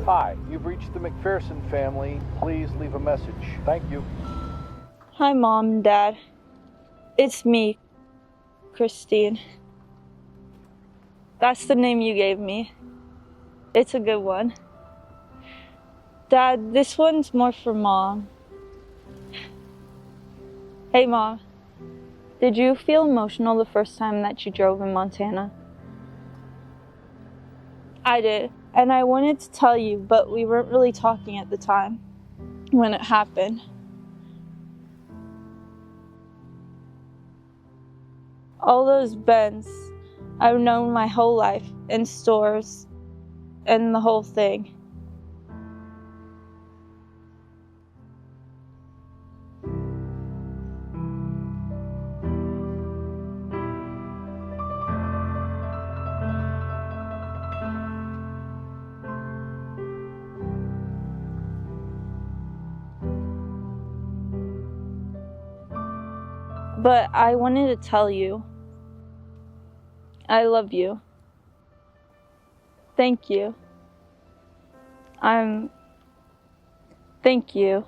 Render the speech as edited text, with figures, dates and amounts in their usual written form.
Hi, you've reached the McPherson family. Please leave a message. Thank you. Hi, Mom and Dad. It's me, Christine. That's the name you gave me. It's a good one. Dad, this one's more for Mom. Hey, Mom. Did you feel emotional the first time that you drove in Montana? I did, and I wanted to tell you, but we weren't really talking at the time when it happened. All those Bens I've known my whole life, in stores, and the whole thing. But I wanted to tell you, I love you. Thank you. Thank you.